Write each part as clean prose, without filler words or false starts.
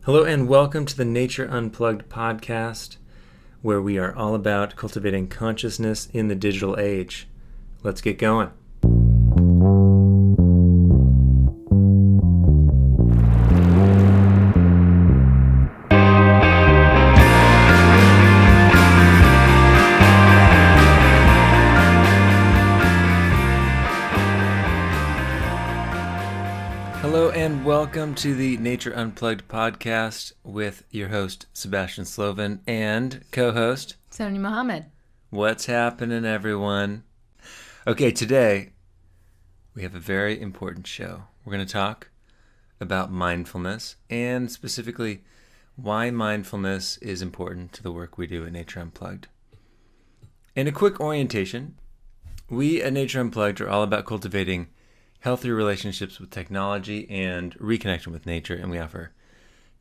Hello and welcome to the Nature Unplugged podcast, where we are all about cultivating consciousness in the digital age. Let's get going. Hello and welcome to the Nature Unplugged podcast with your host, Sebastian Sloven, and co-host, Sony Mohammed. What's happening, everyone? Okay, today we have a very important show. We're going to talk about mindfulness and specifically why mindfulness is important to the work we do at Nature Unplugged. And a quick orientation, we at Nature Unplugged are all about cultivating healthier relationships with technology and reconnecting with nature, and we offer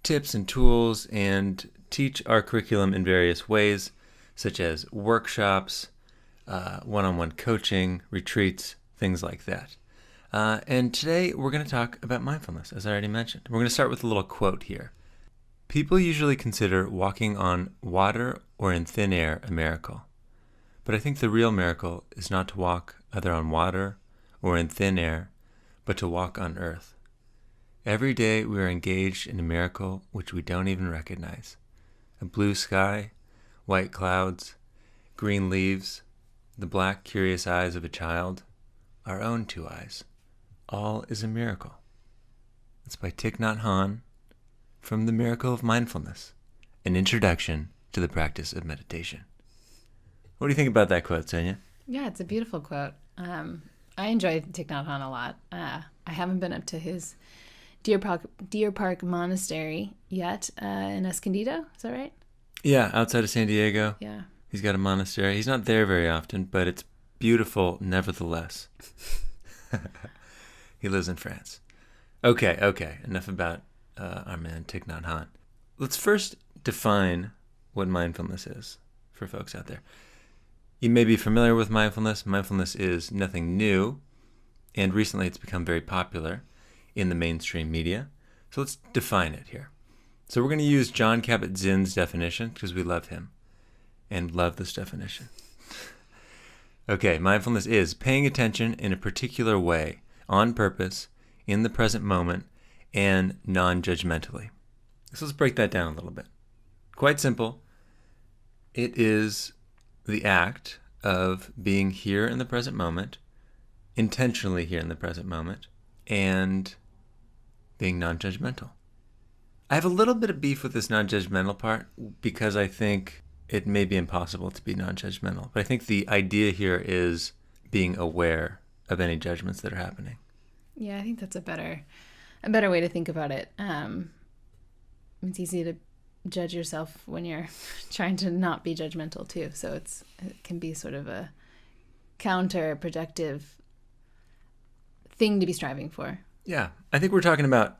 tips and tools and teach our curriculum in various ways, such as workshops, one-on-one coaching, retreats, things like that. And today we're going to talk about mindfulness, as I already mentioned. We're going to start with a little quote here. People usually consider walking on water or in thin air a miracle, but I think the real miracle is not to walk either on water or in thin air, but to walk on earth. Every day we are engaged in a miracle which we don't even recognize. A blue sky, white clouds, green leaves, the black curious eyes of a child, our own two eyes. All is a miracle. It's by Thich Nhat Hanh from The Miracle of Mindfulness, an introduction to the practice of meditation. What do you think about that quote, Sonia? Yeah, it's a beautiful quote. I enjoy Thich Nhat Hanh a lot. I haven't been up to his Deer Park Monastery yet in Escondido. Is that right? Yeah, outside of San Diego. Yeah. He's got a monastery. He's not there very often, but it's beautiful nevertheless. He lives in France. Okay. Enough about our man Thich Nhat Hanh. Let's first define what mindfulness is for folks out there. You may be familiar with mindfulness. Mindfulness is nothing new, and recently it's become very popular in the mainstream media. So let's define it here. So we're going to use Jon Kabat-Zinn's definition because we love him and love this definition. Okay, mindfulness is paying attention in a particular way, on purpose, in the present moment, and non-judgmentally. So let's break that down a little bit. Quite simple. It is the act of being here in the present moment, intentionally here in the present moment, and being non-judgmental. I have a little bit of beef with this non-judgmental part because I think it may be impossible to be non-judgmental. But I think the idea here is being aware of any judgments that are happening. Yeah, I think that's a better way to think about it. It's easy to judge yourself when you're trying to not be judgmental too. So it can be sort of a counterproductive thing to be striving for. Yeah, I think we're talking about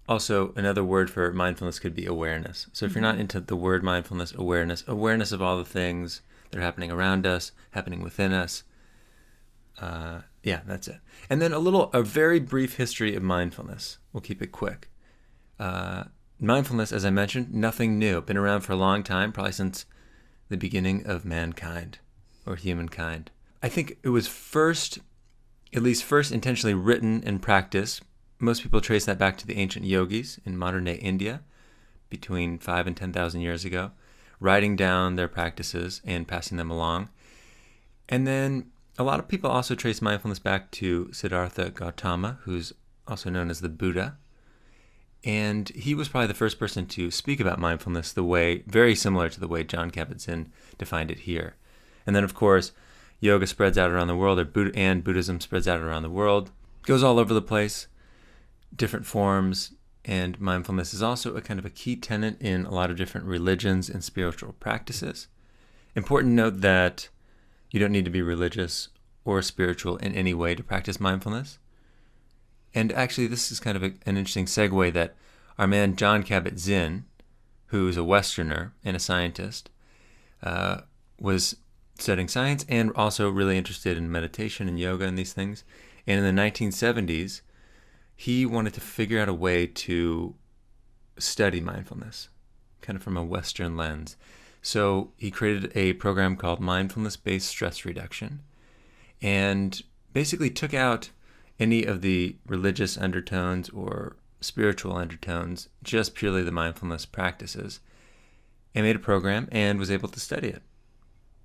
also another word for mindfulness could be awareness. So if you're not into the word mindfulness, awareness of all the things that are happening around us, happening within us. Yeah, that's it. And then a very brief history of mindfulness. We'll keep it quick. Mindfulness, as I mentioned, nothing new. Been around for a long time, probably since the beginning of mankind or humankind. I think it was first intentionally written and practiced. Most people trace that back to the ancient yogis in modern-day India between 5,000 and 10,000 years ago, writing down their practices and passing them along. And then a lot of people also trace mindfulness back to Siddhartha Gautama, who's also known as the Buddha. And he was probably the first person to speak about mindfulness very similar to the way Jon Kabat-Zinn defined it here. And then, of course, yoga spreads out around the world, and Buddhism spreads out around the world, goes all over the place, different forms, and mindfulness is also a kind of a key tenet in a lot of different religions and spiritual practices. Important to note that you don't need to be religious or spiritual in any way to practice mindfulness. And actually, this is kind of an interesting segue that our man Jon Kabat-Zinn, who is a Westerner and a scientist, was studying science and also really interested in meditation and yoga and these things. And in the 1970s, he wanted to figure out a way to study mindfulness, kind of from a Western lens. So he created a program called Mindfulness-Based Stress Reduction, and basically took out any of the religious undertones or spiritual undertones, just purely the mindfulness practices, and made a program and was able to study it.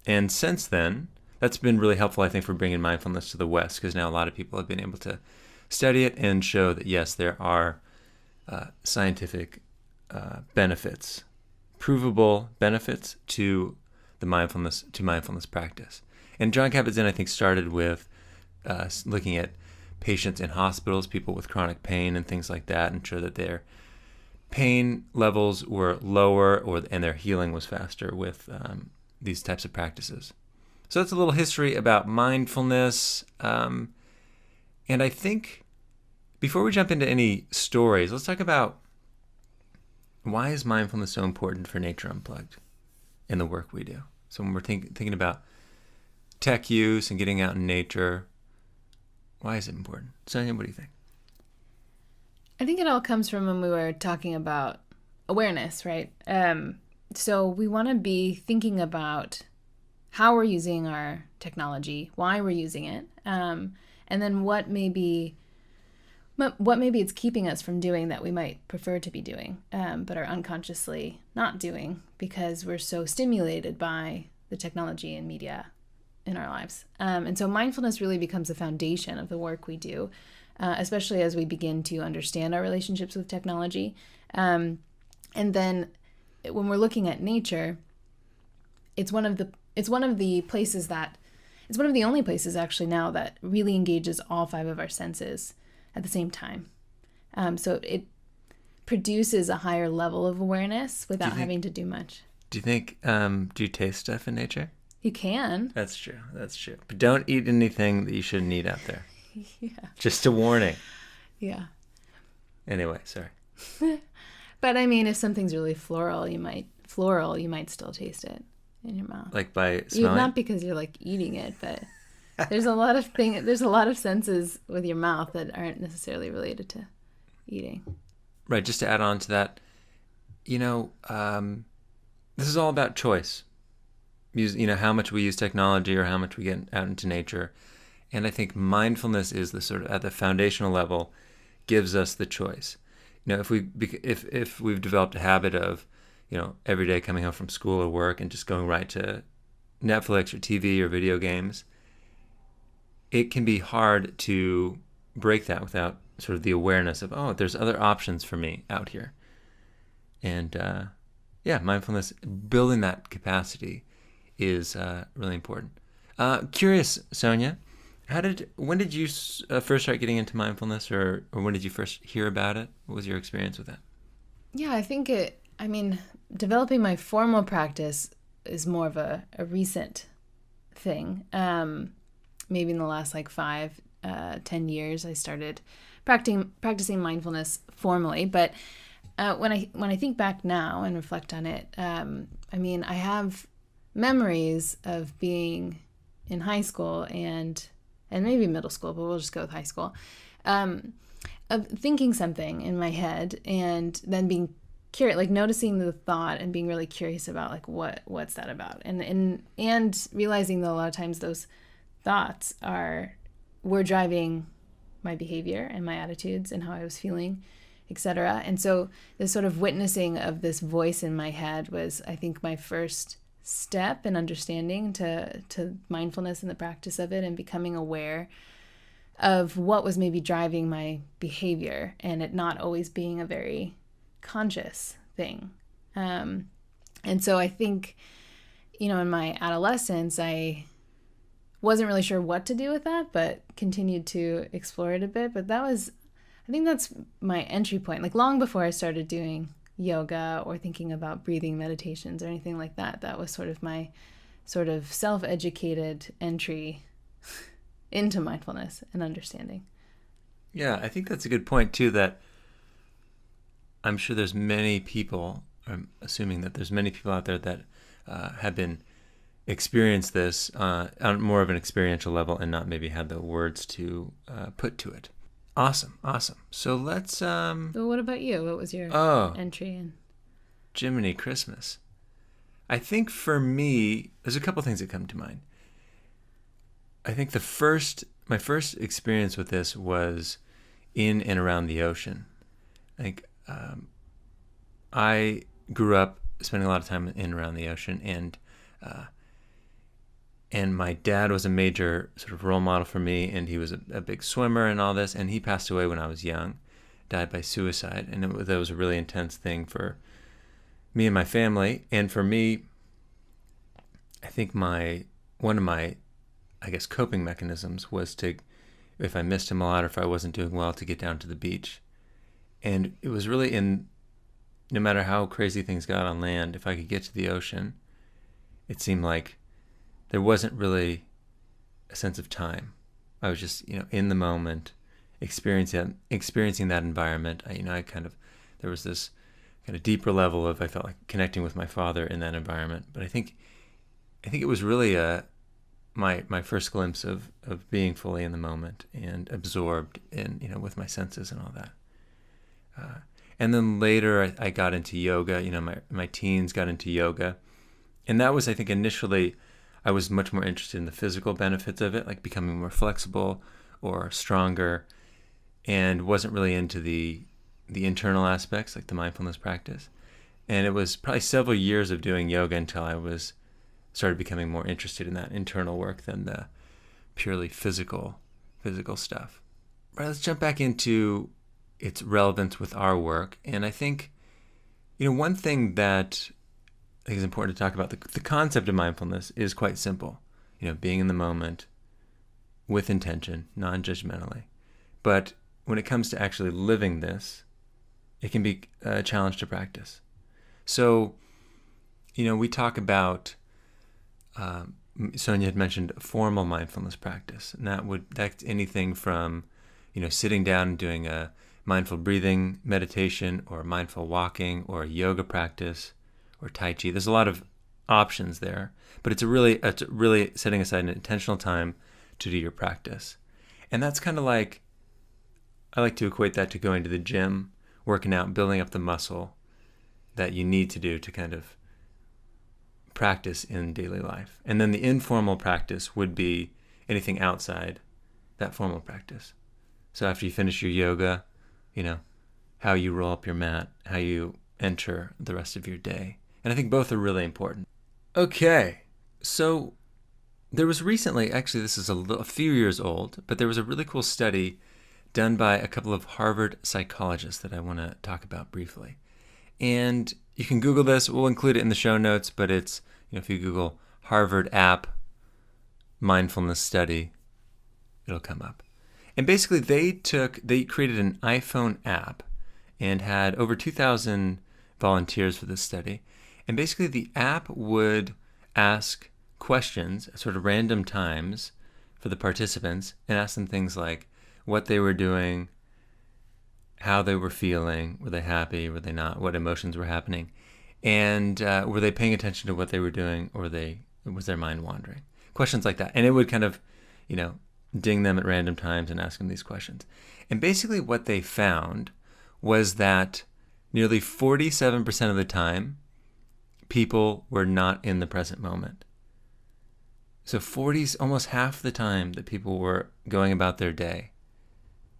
And since then, that's been really helpful, I think, for bringing mindfulness to the West, because now a lot of people have been able to study it and show that, yes, there are scientific benefits, provable benefits to the mindfulness practice. And Jon Kabat-Zinn, I think, started with looking at patients in hospitals, people with chronic pain and things like that, and show that their pain levels were lower and their healing was faster with these types of practices. So that's a little history about mindfulness. And I think before we jump into any stories, let's talk about why is mindfulness so important for Nature Unplugged in the work we do. So when we're thinking about tech use and getting out in nature, why is it important? Sonia, what do you think? I think it all comes from when we were talking about awareness, right? So we want to be thinking about how we're using our technology, why we're using it, and then what maybe it's keeping us from doing that we might prefer to be doing, but are unconsciously not doing because we're so stimulated by the technology and media in our lives. And so mindfulness really becomes the foundation of the work we do, especially as we begin to understand our relationships with technology. And then when we're looking at nature, it's one of the only places actually now that really engages all 5 of our senses at the same time. So it produces a higher level of awareness without having to do much. Do you think, do you taste stuff in nature? You can. That's true. But don't eat anything that you shouldn't eat out there. Yeah. Just a warning. Yeah. Anyway, sorry. But I mean, if something's really floral, you might still taste it in your mouth. Like by smelling? Not because you're like eating it, but there's a lot of senses with your mouth that aren't necessarily related to eating. Right. Just to add on to that, this is all about choice. How much we use technology or how much we get out into nature. And I think mindfulness is the sort of, at the foundational level, gives us the choice. If we've developed a habit of, every day coming home from school or work and just going right to Netflix or TV or video games, it can be hard to break that without sort of the awareness of, there's other options for me out here. And mindfulness, building that capacity is really important. Curious, Sonia, when did you first start getting into mindfulness, or when did you first hear about it? What was your experience with that? Yeah, I think developing my formal practice is more of a recent thing. Maybe in the last 5-10 years, I started practicing mindfulness formally. But when I think back now and reflect on it, I have memories of being in high school and maybe middle school, but we'll just go with high school, of thinking something in my head and then being curious, noticing the thought and being really curious about what's that about, and realizing that a lot of times those thoughts were driving my behavior and my attitudes and how I was feeling, etc. And so this sort of witnessing of this voice in my head was, I think, my first step in understanding to mindfulness and the practice of it, and becoming aware of what was maybe driving my behavior, and it not always being a very conscious thing. And so I think, in my adolescence, I wasn't really sure what to do with that, but continued to explore it a bit. But I think that's my entry point. Long before I started doing yoga or thinking about breathing meditations or anything like that, that was sort of my sort of self-educated entry into mindfulness and understanding. Yeah, I think that's a good point too, that I'm sure there's many people, I'm assuming that there's many people out there that have been experienced this on more of an experiential level and not maybe had the words to put to it. Awesome. So let's Well, what about you? What was your entry in? Jiminy Christmas. I think for me, there's a couple things that come to mind. I think my first experience with this was in and around the ocean. I think I grew up spending a lot of time in and around the ocean, and my dad was a major sort of role model for me, and he was a big swimmer and all this, and he passed away when I was young, died by suicide, and that was a really intense thing for me and my family. And for me, I think one of my, I guess, coping mechanisms was to, if I missed him a lot or if I wasn't doing well, to get down to the beach. And it was really no matter how crazy things got on land, if I could get to the ocean, it seemed like there wasn't really a sense of time. I was just, in the moment, experiencing that environment. There was this kind of deeper level of, I felt like, connecting with my father in that environment. But I think it was really my first glimpse of being fully in the moment and absorbed in, with my senses and all that. And then later I got into yoga. My teens got into yoga, and that was, I think, initially I was much more interested in the physical benefits of it, like becoming more flexible or stronger, and wasn't really into the internal aspects, like the mindfulness practice. And it was probably several years of doing yoga until I started becoming more interested in that internal work than the purely physical stuff. Right, let's jump back into its relevance with our work. And I think, one thing that I think is important to talk about, the concept of mindfulness is quite simple. Being in the moment with intention, non-judgmentally. But when it comes to actually living this, it can be a challenge to practice. So, we talk about, Sonia had mentioned formal mindfulness practice, and that's anything from, sitting down and doing a mindful breathing meditation, or mindful walking, or a yoga practice, or Tai Chi. There's a lot of options there, but it's really setting aside an intentional time to do your practice. And that's kind of like, I like to equate that to going to the gym, working out, building up the muscle that you need to do to kind of practice in daily life. And then the informal practice would be anything outside that formal practice. So after you finish your yoga, how you roll up your mat, how you enter the rest of your day. And I think both are really important. Okay, so there was recently, actually this is a few years old, but there was a really cool study done by a couple of Harvard psychologists that I want to talk about briefly. And you can Google this. We'll include it in the show notes, but it's, if you Google Harvard app mindfulness study, it'll come up. And basically they created an iPhone app and had over 2,000 volunteers for this study. And basically the app would ask questions at sort of random times for the participants and ask them things like what they were doing, how they were feeling, were they happy, were they not, what emotions were happening, and were they paying attention to what they were doing, or was their mind wandering? Questions like that. And it would kind of, ding them at random times and ask them these questions. And basically what they found was that nearly 47% of the time, people were not in the present moment. So almost half the time that people were going about their day,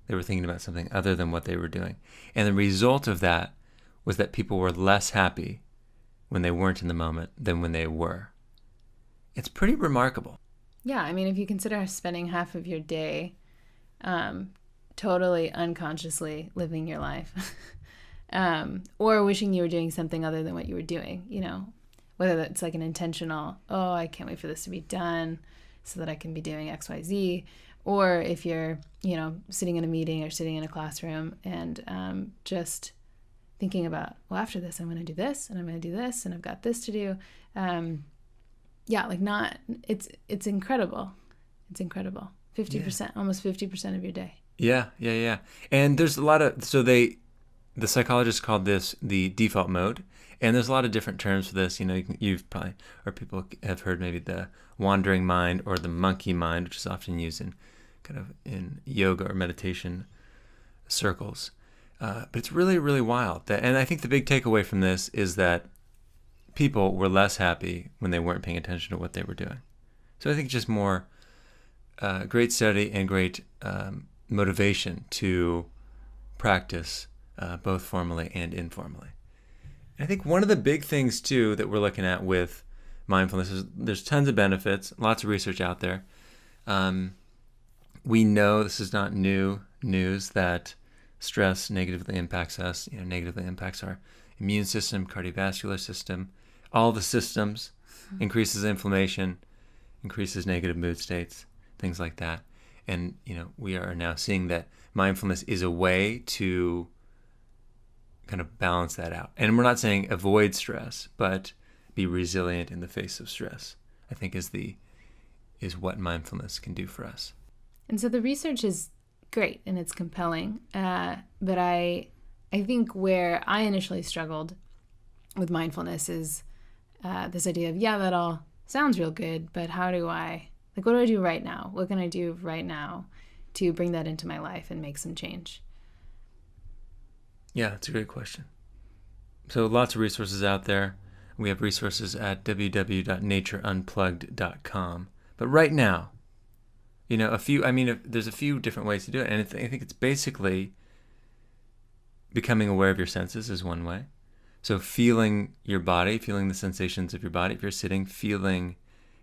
they were thinking about something other than what they were doing. And the result of that was that people were less happy when they weren't in the moment than when they were. It's pretty remarkable. Yeah, I mean, if you consider spending half of your day totally unconsciously living your life, or wishing you were doing something other than what you were doing, whether that's like an intentional, oh, I can't wait for this to be done so that I can be doing X, Y, Z, or if you're, sitting in a meeting or sitting in a classroom and just thinking about, well, after this, I'm going to do this and I'm going to do this and I've got this to do. It's incredible. It's incredible. 50%, almost 50% of your day. Yeah. And there's a lot of, the psychologists called this the default mode. And there's a lot of different terms for this. You've probably, or people have heard maybe the wandering mind or the monkey mind, which is often used in kind of in yoga or meditation circles. But it's really, really wild. And I think the big takeaway from this is that people were less happy when they weren't paying attention to what they were doing. So I think just more great study and great motivation to practice both formally and informally. And I think one of the big things, too, that we're looking at with mindfulness is there's tons of benefits, lots of research out there. We know this is not new news that stress negatively impacts us, negatively impacts our immune system, cardiovascular system, all the systems, increases inflammation, increases negative mood states, things like that. And, we are now seeing that mindfulness is a way to kind of balance that out. And we're not saying avoid stress, but be resilient in the face of stress, I think is what mindfulness can do for us. And so the research is great and it's compelling, but I think where I initially struggled with mindfulness is this idea of, that all sounds real good, but what do I do right now? What can I do right now to bring that into my life and make some change? Yeah, it's a great question. So lots of resources out there. We have resources at www.natureunplugged.com. But right now, there's a few different ways to do it. And I think it's basically becoming aware of your senses is one way. So feeling your body, feeling the sensations of your body. If you're sitting, feeling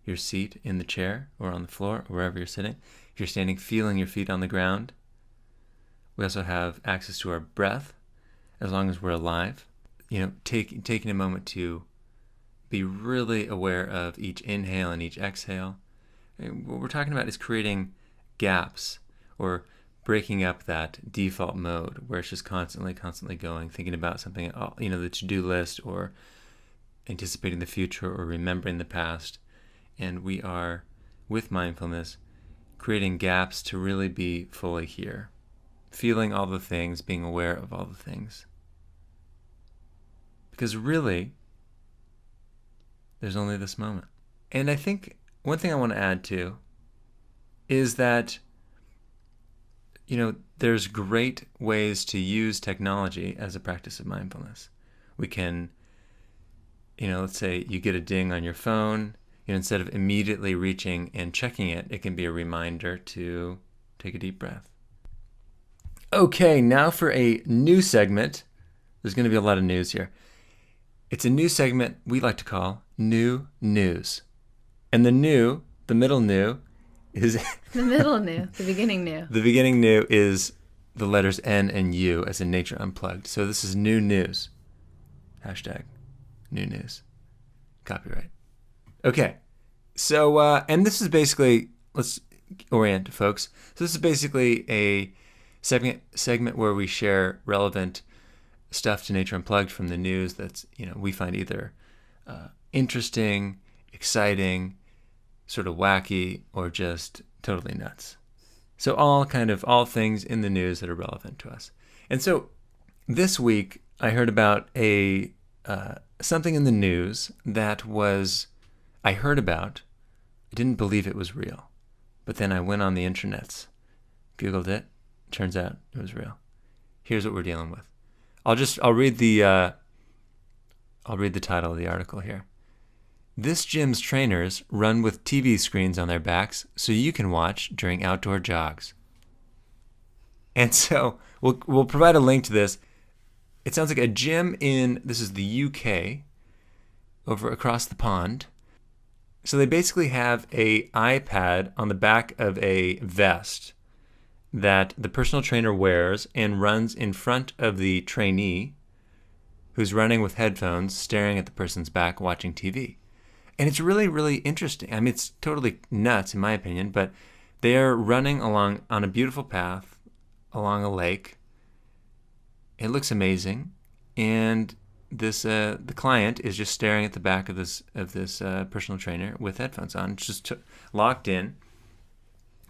your seat in the chair or on the floor, or wherever you're sitting. If you're standing, feeling your feet on the ground. We also have access to our breath, as long as we're alive. Taking a moment to be really aware of each inhale and each exhale. And what we're talking about is creating gaps or breaking up that default mode where it's just constantly going, thinking about something, the to-do list, or anticipating the future, or remembering the past. And we are, with mindfulness, creating gaps to really be fully here, feeling all the things, being aware of all the things. Because really, there's only this moment. And I think one thing I want to add too is that, there's great ways to use technology as a practice of mindfulness. We can, let's say you get a ding on your phone, instead of immediately reaching and checking it, it can be a reminder to take a deep breath. Okay, now for a new segment. There's going to be a lot of news here. It's a new segment we like to call New News. And the middle new, is... the middle new, the beginning new. The beginning new is the letters N and U, as in Nature Unplugged. So this is new news. Hashtag new news. Copyright. Okay. So, and this is basically, let's orient folks. So this is basically a segment where we share relevant stuff to Nature Unplugged from the news that's, we find either interesting, exciting, sort of wacky, or just totally nuts. So all things in the news that are relevant to us. And so this week I heard about something in the news that I heard about. I didn't believe it was real. But then I went on the internets, Googled it. Turns out it was real. Here's what we're dealing with. I'll read the title of the article here. This gym's trainers run with TV screens on their backs so you can watch during outdoor jogs. And so we'll provide a link to this. It sounds like a gym this is the UK, over across the pond. So they basically have a iPad on the back of a vest that the personal trainer wears and runs in front of the trainee, who's running with headphones, staring at the person's back, watching TV. And it's really, really interesting. I mean, it's totally nuts in my opinion, but they're running along on a beautiful path along a lake. It looks amazing. And this the client is just staring at the back of this personal trainer with headphones on, just locked in.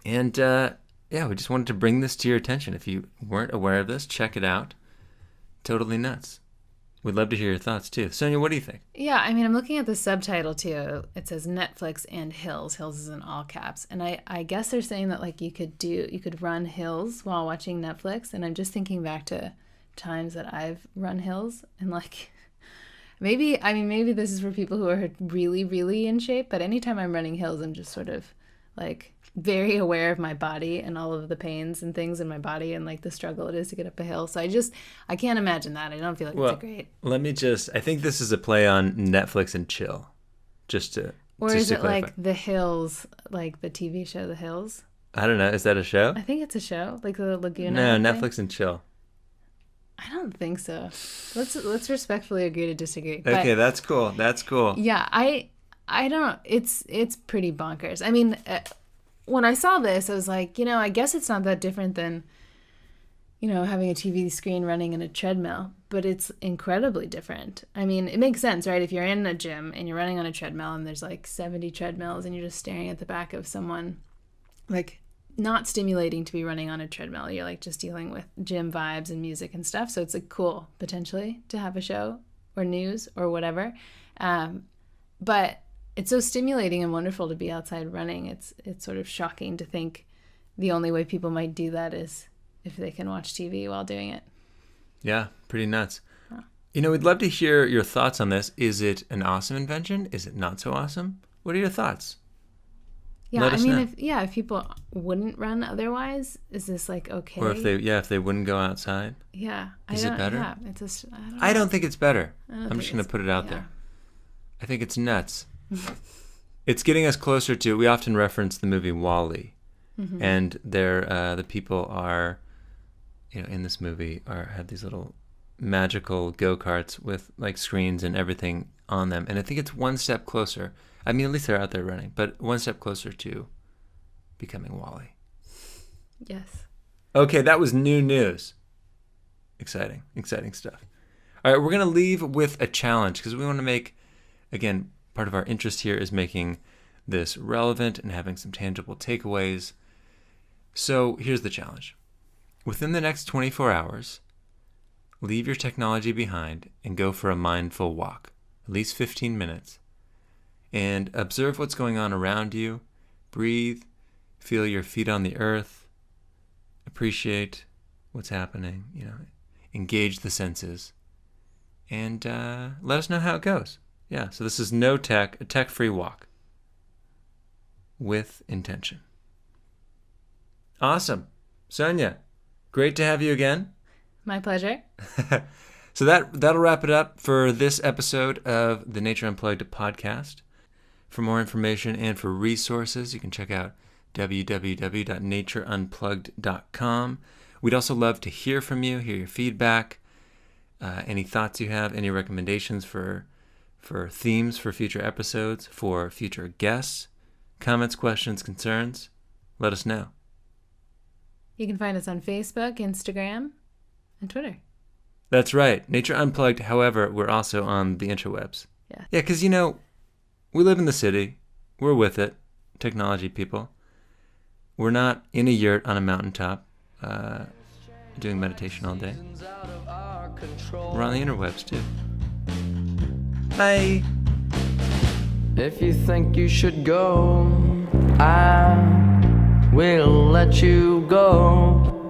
And we just wanted to bring this to your attention. If you weren't aware of this, check it out. Totally nuts. We'd love to hear your thoughts too. Sonia, what do you think? Yeah, I mean, I'm looking at the subtitle too. It says Netflix and hills. Hills is in all caps. And I guess they're saying that like you could run hills while watching Netflix. And I'm just thinking back to times that I've run hills and like maybe this is for people who are really, really in shape, but anytime I'm running hills, I'm just sort of like very aware of my body and all of the pains and things in my body and like the struggle it is to get up a hill. So I can't imagine that. I don't feel like it's a great. I think this is a play on Netflix and chill. Or is it clarify. like The Hills, like the TV show The Hills? I don't know. Is that a show? I think it's a show, like the Laguna. No, Netflix and chill. I don't think so. Let's respectfully agree to disagree. Okay, that's cool. Yeah, I don't. It's pretty bonkers. I mean, when I saw this, I was like, I guess it's not that different than, having a TV screen running in a treadmill, but it's incredibly different. I mean, it makes sense, right? If you're in a gym and you're running on a treadmill and there's like 70 treadmills and you're just staring at the back of someone, like not stimulating to be running on a treadmill. You're like just dealing with gym vibes and music and stuff. So it's like cool potentially to have a show or news or whatever. But it's so stimulating and wonderful to be outside running. It's sort of shocking to think the only way people might do that is if they can watch TV while doing it. Yeah, pretty nuts. Huh. We'd love to hear your thoughts on this. Is it an awesome invention? Is it not so awesome? What are your thoughts? Yeah, I mean, if people wouldn't run otherwise, is this like okay? Or if they wouldn't go outside? Yeah. Is it better? Yeah, I don't think it's better. I'm just going to put it out there. I think it's nuts. It's getting us closer to, we often reference the movie WALL-E, and the people are, in this movie have these little magical go-karts with like screens and everything on them. And I think it's one step closer. I mean, at least they're out there running, but one step closer to becoming WALL-E. Yes. Okay, that was new news. Exciting stuff. All right, we're going to leave with a challenge because we want to make, again, part of our interest here is making this relevant and having some tangible takeaways. So here's the challenge. Within the next 24 hours, leave your technology behind and go for a mindful walk, at least 15 minutes, and observe what's going on around you. Breathe, feel your feet on the earth, appreciate what's happening, engage the senses, and let us know how it goes. Yeah, so this is no tech, a tech-free walk with intention. Awesome. Sonia, great to have you again. My pleasure. So that'll wrap it up for this episode of the Nature Unplugged podcast. For more information and for resources, you can check out www.natureunplugged.com. We'd also love to hear from you, hear your feedback, any thoughts you have, any recommendations for themes for future episodes, for future guests, comments, questions, concerns. Let us know. You can find us on Facebook, Instagram, and Twitter. That's right. Nature Unplugged. However, we're also on the interwebs. Yeah. Yeah, because, we live in the city. We're with it. Technology people. We're not in a yurt on a mountaintop doing meditation all day. We're on the interwebs, too. Bye. If you think you should go, I will let you go.